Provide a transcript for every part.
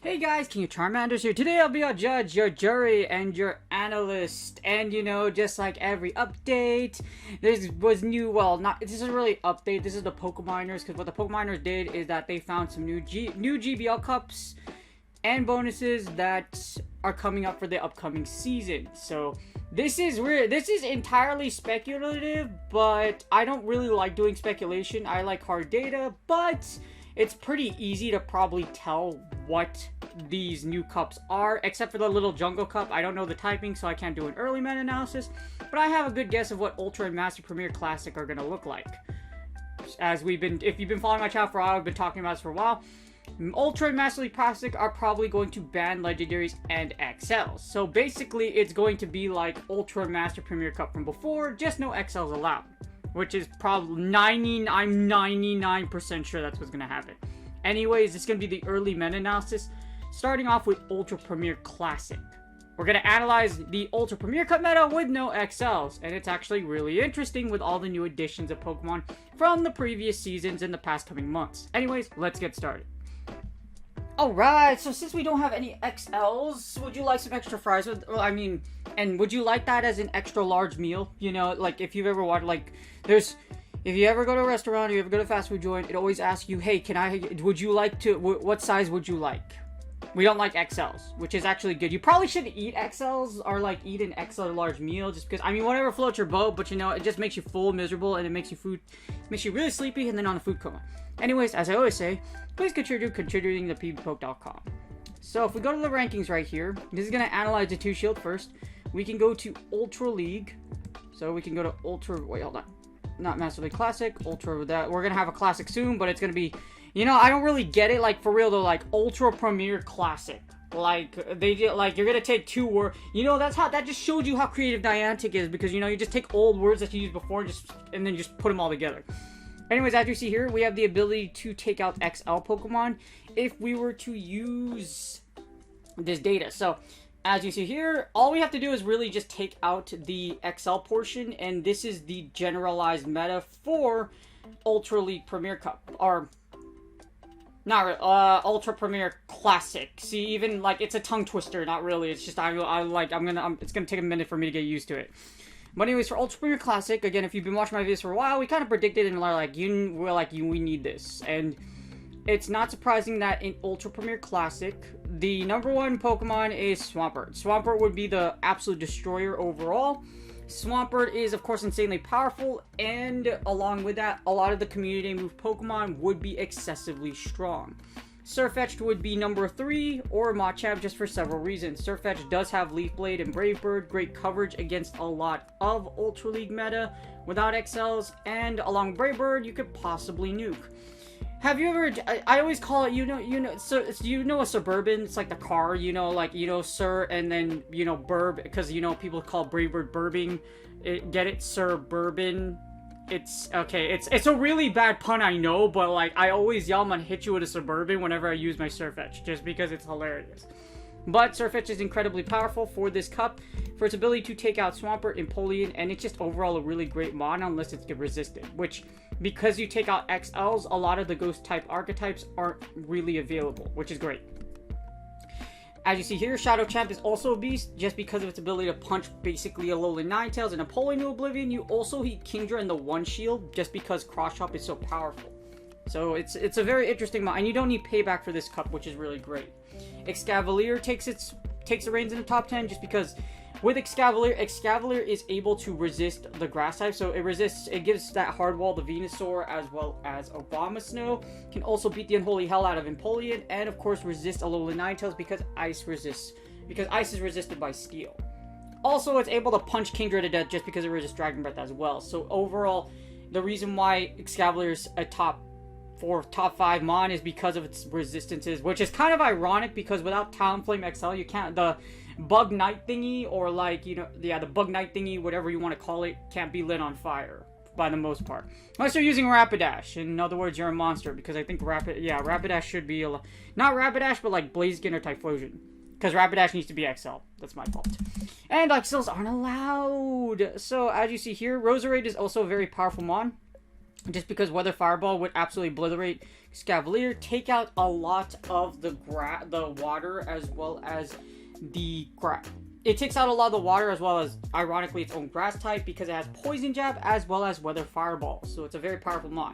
Hey guys, King of Charmanders here. Today I'll be your judge, your jury, and your analyst. And you know, just like every update, this was new, well, this is really update, this is the Pokeminers, because what the Pokeminers did is that they found some new GBL cups and bonuses that are coming up for the upcoming season. So this is entirely speculative, but I don't really like doing speculation. I like hard data, but it's pretty easy to probably tell what these new cups are, except for the little jungle cup. I don't know the typing, so I can't do an early meta-analysis, but I have a good guess of what Ultra and Master Premier Classic are going to look like. If you've been following my channel for a while, I've been talking about this for a while. Ultra and Master League Classic are probably going to ban Legendaries and XLs. So basically, it's going to be like Ultra and Master Premier Cup from before, just no XLs allowed. Which is probably I'm 99% sure that's what's going to happen. Anyways, it's going to be the early meta-analysis, starting off with Ultra Premier Classic. We're going to analyze the Ultra Premier Cup meta with no XLs, and it's actually really interesting with all the new additions of Pokemon from the previous seasons and the past coming months. Anyways, let's get started. Alright, so since we don't have any XLs, would you like some extra fries with, and would you like that as an extra large meal? You know, like if you've ever watched, like, if you ever go to a restaurant or you ever go to a fast food joint, it always asks you, hey, what size would you like? We don't like XLs, which is actually good. You probably shouldn't eat XLs or like eat an XL large meal just because, whatever floats your boat, but you know, it just makes you full, miserable, and it makes you really sleepy and then on a food coma. Anyways, as I always say, please consider contributing to pbpoke.com. So if we go to the rankings right here, this is going to analyze the 2 shield first. We can go to Ultra League. So we can go to not Master League Classic, Ultra, that we're going to have a Classic soon, but it's going to be, you know, I don't really get it, like, for real though, like, Ultra Premier Classic. Like, they did, like, you're going to take 2 words, you know, that just shows you how creative Niantic is, because, you know, you just take old words that you used before and then just put them all together. Anyways, as you see here, we have the ability to take out XL Pokemon if we were to use this data. So, as you see here, all we have to do is really just take out the XL portion, and this is the generalized meta for Ultra League Premier Cup, or Ultra Premier Classic. See, even, like, it's a tongue twister, not really, it's just, it's gonna take a minute for me to get used to it. But anyways, for Ultra Premier Classic, again, if you've been watching my videos for a while, we kind of predicted and we need this. And it's not surprising that in Ultra Premier Classic, the #1 Pokemon is Swampert. Swampert would be the absolute destroyer overall. Swampert is, of course, insanely powerful, and along with that, a lot of the community move Pokemon would be excessively strong. Sirfetch'd would be #3, or Machamp, just for several reasons. Sirfetch'd does have Leaf Blade and Brave Bird, great coverage against a lot of Ultra League meta without XLs, and along with Brave Bird, you could possibly nuke. Have you ever, I always call it, so you know a Suburban, it's like the car, you know, like, you know, Sir, and then, you know, Burb, because, you know, people call Brave Bird Burbing, get it, Suburban. It's, okay, it's a really bad pun, I know, but, like, I always yell, I'm gonna hit you with a Suburban whenever I use my Sirfetch'd, just because it's hilarious. But Sirfetch'd is incredibly powerful for this cup, for its ability to take out Swampert, Empoleon, and it's just overall a really great mod, unless it's get resisted, which, because you take out XLs, a lot of the Ghost-type archetypes aren't really available, which is great. As you see here, Shadow Champ is also a beast, just because of its ability to punch basically Alolan Ninetales and Empoleon to oblivion. You also hit Kingdra in the 1 shield, just because Cross Chop is so powerful. So it's a very interesting mod, and you don't need payback for this cup, which is really great. Excavalier takes the reins in the top 10, just because with Excavalier is able to resist the grass type, so it gives that hard wall to Venusaur as well as Abomasnow. Can also beat the unholy hell out of Empoleon, and of course resist Alolan Ninetales because ice is resisted by steel. Also, it's able to punch Kingdra to death just because it resists Dragon Breath as well. So overall, the reason why Excavalier is a top 5 mon is because of its resistances, which is kind of ironic because without Talonflame XL, you can't, the Bug Knight thingy, or like, you know, yeah, the Bug Knight thingy, whatever you want to call it, can't be lit on fire by the most part. Unless you're using Rapidash. In other words, you're a monster, because I think Rapidash should be not Rapidash, but like Blaziken or Typhlosion. Because Rapidash needs to be XL. That's my fault. And XLs aren't allowed. So, as you see here, Roserade is also a very powerful mon. Just because Weather Fireball would absolutely obliterate Scavalier, take out a lot of the water as well as the grass. It takes out a lot of the water as well as, ironically, its own grass type because it has Poison Jab as well as Weather Fireball. So it's a very powerful mon.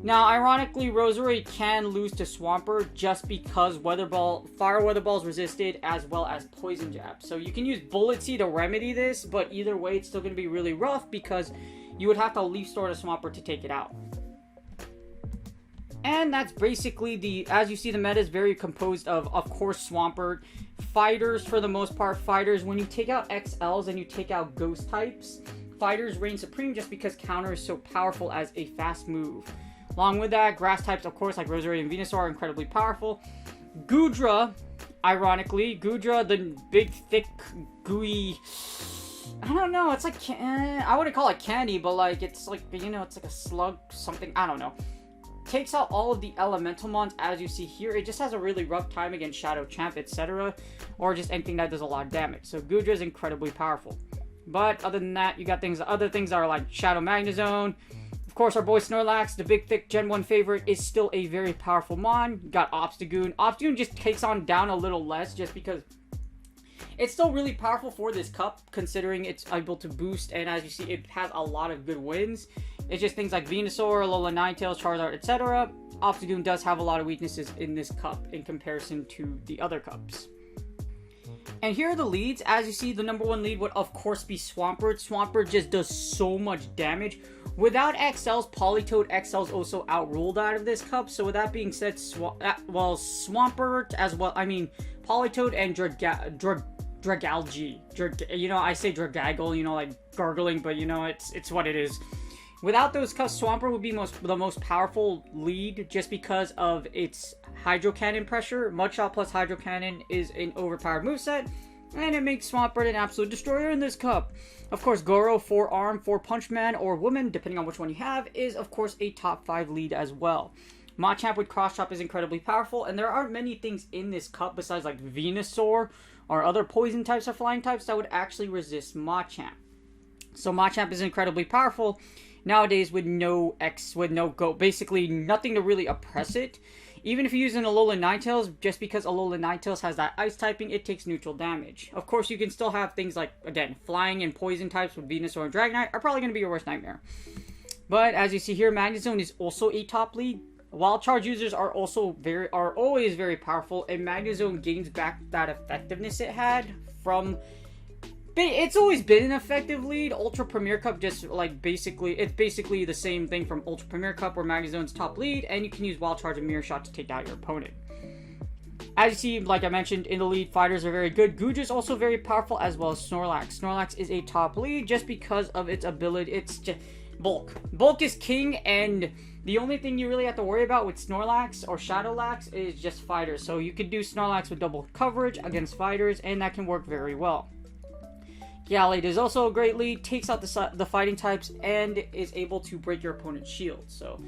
Now, ironically, Roserade can lose to Swampert just because Fire Weather Ball is resisted as well as Poison Jab. So you can use Bullet Seed to remedy this, but either way, it's still going to be really rough because you would have to Leaf Storm to Swampert to take it out. And that's basically as you see, the meta is very composed of course, Swampert. Fighters, for the most part, when you take out XLs and you take out Ghost types, Fighters reign supreme just because Counter is so powerful as a fast move. Along with that, Grass types, of course, like Roserade and Venusaur are incredibly powerful. Goodra, ironically, the big, thick, gooey... I don't know, it's like, I wouldn't call it candy, but like, it's like, you know, it's like a slug, something, I don't know. Takes out all of the elemental mons, as you see here. It just has a really rough time against Shadow Champ, etc. Or just anything that does a lot of damage. So Goodra is incredibly powerful. But other than that, you got other things that are like Shadow Magnezone. Of course, our boy Snorlax, the big, thick Gen 1 favorite, is still a very powerful mon. You got Obstagoon. Obstagoon just takes on down a little less just because it's still really powerful for this cup, considering it's able to boost, and as you see, it has a lot of good wins. It's just things like Venusaur, Alola Ninetales, Charizard, etc. Obstagoon does have a lot of weaknesses in this cup in comparison to the other cups. And here are the leads. As you see, the number 1 lead would, of course, be Swampert. Swampert just does so much damage. Without XLs, Politoed XLs also outruled out of this cup. So with that being said, Swampert as well, Politoed and Dragalge. You know, I say Dragaggle, you know, like gargling, but you know, it's what it is. Without those cups, Swampert would be the most powerful lead just because of its Hydro Cannon pressure. Mudshot plus Hydro Cannon is an overpowered moveset, and it makes Swampert an absolute destroyer in this cup. Of course, Goro, 4-arm, 4-punch man, or woman, depending on which one you have, is of course a top 5 lead as well. Machamp with Cross Chop is incredibly powerful, and there aren't many things in this cup besides like Venusaur or other poison types or flying types that would actually resist Machamp. So Machamp is incredibly powerful nowadays with basically nothing to really oppress it. Even if you use an Alola Ninetales, just because Alola Ninetales has that ice typing, it takes neutral damage. Of course, you can still have things like, again, flying and poison types with Venusaur and Dragonite are probably going to be your worst nightmare. But as you see here, Magnezone is also a top lead. Wild Charge users are always very powerful, and Magnezone gains back that effectiveness it had from... It's always been an effective lead. Ultra Premier Cup just like it's basically the same thing from Ultra Premier Cup where Magnezone's top lead, and you can use Wild Charge and Mirror Shot to take out your opponent. As you see, like I mentioned, in the lead, fighters are very good. Goodra is also very powerful, as well as Snorlax. Snorlax is a top lead just because of its ability. It's just bulk. Bulk is king, and the only thing you really have to worry about with Snorlax or Shadowlax is just fighters. So you could do Snorlax with double coverage against fighters, and that can work very well. Gallade is also a great lead, takes out the fighting types, and is able to break your opponent's shield. So,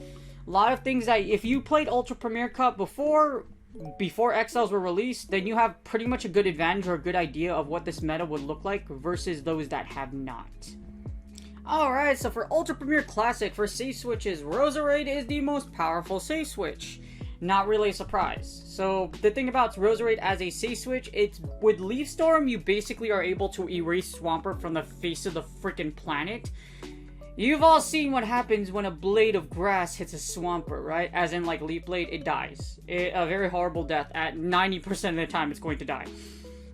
a lot of things that, if you played Ultra Premier Cup before XLs were released, then you have pretty much a good advantage or a good idea of what this meta would look like versus those that have not. Alright, so for Ultra Premier Classic, for safe switches, Roserade is the most powerful safe switch. Not really a surprise. So the thing about Roserade as a safe switch, it's with Leaf Storm, you basically are able to erase Swampert from the face of the freaking planet. You've all seen what happens when a blade of grass hits a Swampert, right? As in like Leaf Blade, it dies. A very horrible death. At 90% of the time, it's going to die.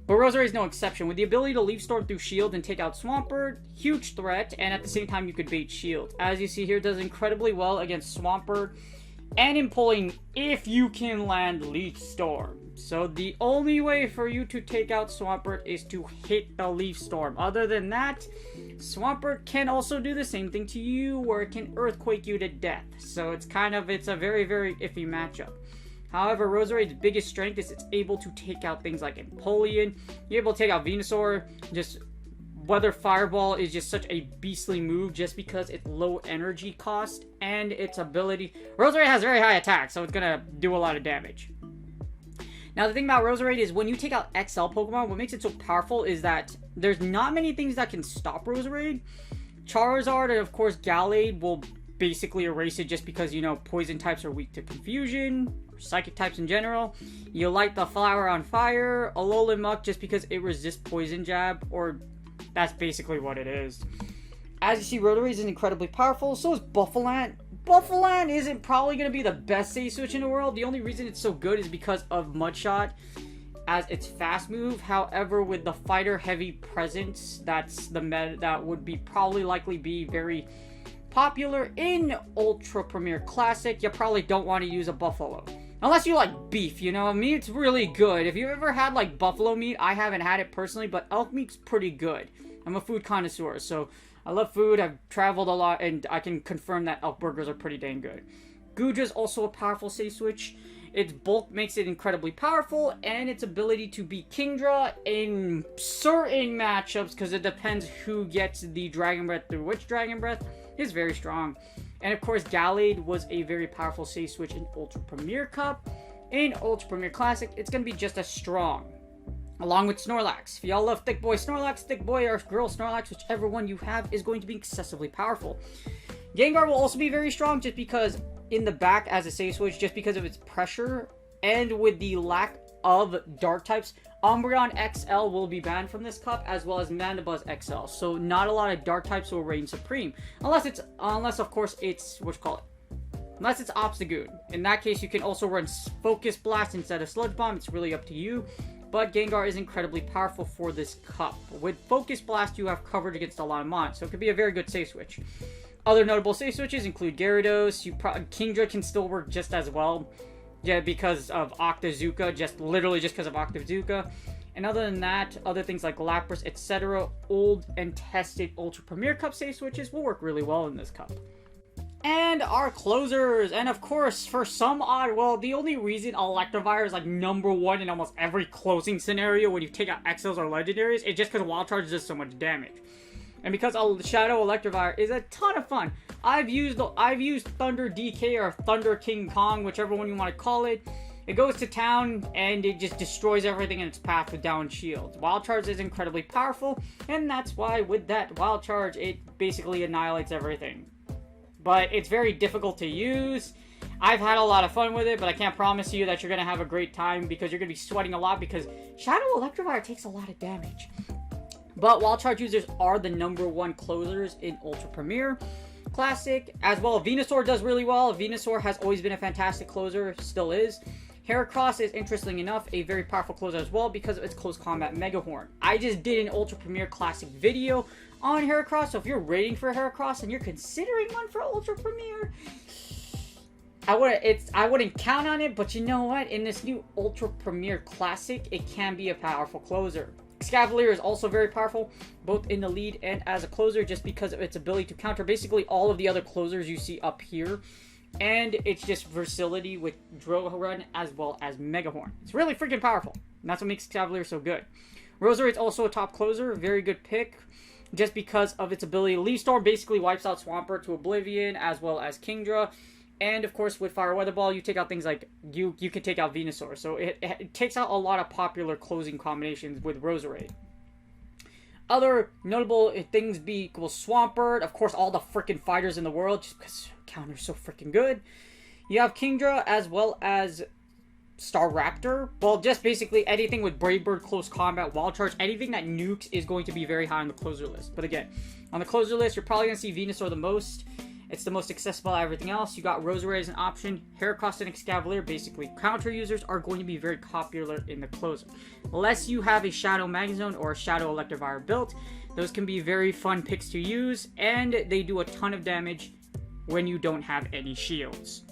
But Roserade is no exception. With the ability to Leaf Storm through Shield and take out Swampert, huge threat, and at the same time you could bait Shield. As you see here, it does incredibly well against Swampert. And in pulling, if you can land Leaf Storm. So the only way for you to take out Swampert is to hit the Leaf Storm. Other than that, Swampert can also do the same thing to you, where it can Earthquake you to death. So it's a very, very iffy matchup. However, Roserade's biggest strength is it's able to take out things like Empoleon. You're able to take out Venusaur, just Weather Fireball is just such a beastly move just because it's low energy cost and its ability. Roserade has very high attack, so it's gonna do a lot of damage. Now, the thing about Roserade is when you take out XL Pokemon, what makes it so powerful is that there's not many things that can stop Roserade. Charizard and, of course, Gallade will basically erase it just because, you know, poison types are weak to confusion, or psychic types in general. You light the flower on fire, Alolan Muck just because it resists poison jab, or that's basically what it is. As you see, Roserade is incredibly powerful, so is Buffaloant. Buffaloant isn't probably going to be the best safe switch in the world. The only reason it's so good is because of Mudshot as its fast move. However, with the fighter heavy presence, that's the meta that would be probably likely be very popular in Ultra Premier Classic. You probably don't want to use a buffalo. Unless you like beef, you know? Meat's really good. If you've ever had like buffalo meat, I haven't had it personally, but elk meat's pretty good. I'm a food connoisseur, so I love food, I've traveled a lot, and I can confirm that elk burgers are pretty dang good. Gudra's also a powerful safe switch. Its bulk makes it incredibly powerful, and its ability to beat Kingdra in certain matchups, because it depends who gets the Dragon Breath through which Dragon Breath, is very strong. And of course, Gallade was a very powerful safe switch in Ultra Premier Cup. In Ultra Premier Classic, it's going to be just as strong. Along with Snorlax. If y'all love Thick Boy Snorlax, Thick Boy or Girl Snorlax, whichever one you have, is going to be excessively powerful. Gengar will also be very strong just because in the back as a safe switch, just because of its pressure and with the lack of dark types. Umbreon XL will be banned from this cup, as well as Mandibuzz XL. So not a lot of dark types will reign supreme. Unless of course it's, unless it's Obstagoon. In that case, you can also run Focus Blast instead of Sludge Bomb. It's really up to you. But Gengar is incredibly powerful for this cup. With Focus Blast, you have coverage against a lot of mons, so it could be a very good safe switch. Other notable safe switches include Gyarados. Kingdra can still work just as well, yeah, because of Octazooka, literally just because of Octazooka. And other than that, other things like Lapras, etc., old and tested Ultra Premier Cup safe switches will work really well in this cup. And our closers, and of course, for some odd, well, the only reason Electivire is like #1 in almost every closing scenario when you take out XLs or Legendaries is just because Wild Charge does so much damage. And because Shadow Electivire is a ton of fun. I've used Thunder DK or Thunder King Kong, whichever one you want to call it. It goes to town and it just destroys everything in its path with down shields. Wild Charge is incredibly powerful, and that's why with that Wild Charge, it basically annihilates everything. But it's very difficult to use. I've had a lot of fun with it, but I can't promise you that you're going to have a great time because you're going to be sweating a lot because Shadow Electivire takes a lot of damage. But Wild Charge users are the #1 closers in Ultra Premier Classic. As well, Venusaur does really well. Venusaur has always been a fantastic closer, still is. Heracross is, interesting enough, a very powerful closer as well because of its close combat Mega Horn. I just did an Ultra Premier Classic video on Heracross, so if you're rating for Heracross and you're considering one for Ultra Premier, I wouldn't count on it, but you know what? In this new Ultra Premier Classic, it can be a powerful closer. Escavalier is also very powerful, both in the lead and as a closer, just because of its ability to counter basically all of the other closers you see up here. And it's just versatility with Drill Run as well as Mega Horn. It's really freaking powerful, and that's what makes Escavalier so good. Roserade's also a top closer, very good pick, just because of its ability. Leaf Storm basically wipes out Swampert to oblivion, as well as Kingdra. And of course, with Fire Weather Ball, you take out things like, you can take out Venusaur. So it takes out a lot of popular closing combinations with Roserade. Other notable things be Swampert, of course, all the freaking fighters in the world, just because counter's so freaking good. You have Kingdra, as well as Staraptor. Well, just basically anything with Brave Bird, Close Combat, Wild Charge, anything that nukes is going to be very high on the closer list. But again, on the closer list, you're probably going to see Venusaur the most. It's the most accessible out of everything else. You got Roserade as an option. Heracross and Escavalier, basically counter users, are going to be very popular in the closer. Unless you have a Shadow Magnezone or a Shadow Electivire built, those can be very fun picks to use, and they do a ton of damage when you don't have any shields.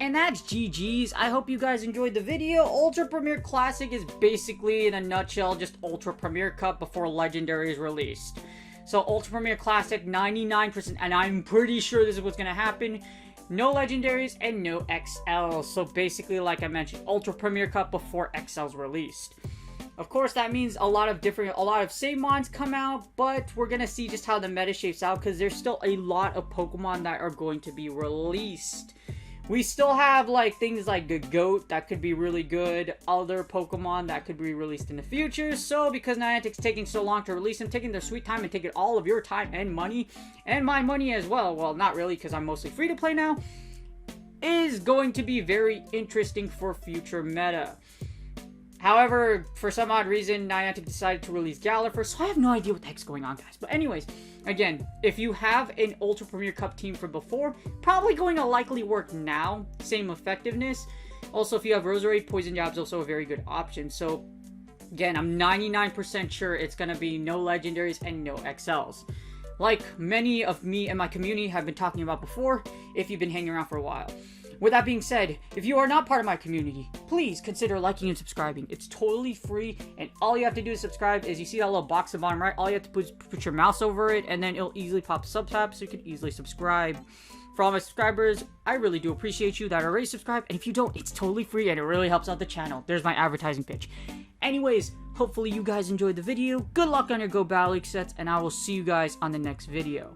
And that's GG's. I hope you guys enjoyed the video. Ultra Premier Classic is basically, in a nutshell, just Ultra Premier Cup before Legendary is released. So Ultra Premier Classic, 99%, and I'm pretty sure this is what's going to happen. No Legendaries and no XLs. So basically, like I mentioned, Ultra Premier Cup before XL's released. Of course, that means a lot of same mons come out, but we're gonna see just how the meta shapes out, because there's still a lot of Pokemon that are going to be released. We still have like things like a goat that could be really good, other Pokemon that could be released in the future. So because Niantic's taking so long to release them, taking their sweet time and taking all of your time and money, and my money as well, well, not really, because I'm mostly free to play now, is going to be very interesting for future meta. However, for some odd reason, Niantic decided to release Galar first, so I have no idea what the heck's going on, guys. But anyways, again, if you have an Ultra Premier Cup team from before, probably going to likely work now. Same effectiveness. Also, if you have Roserade, Poison Jab's also a very good option. So, again, I'm 99% sure it's going to be no Legendaries and no XLs. Like many of me and my community have been talking about before, if you've been hanging around for a while. With that being said, if you are not part of my community, please consider liking and subscribing. It's totally free, and all you have to do to subscribe is you see that little box at the bottom right. All you have to put your mouse over it, and then it'll easily pop sub-tab, so you can easily subscribe. For all my subscribers, I really do appreciate you that are already subscribed, and if you don't, it's totally free, and it really helps out the channel. There's my advertising pitch. Anyways, hopefully you guys enjoyed the video. Good luck on your Go Battle League sets, and I will see you guys on the next video.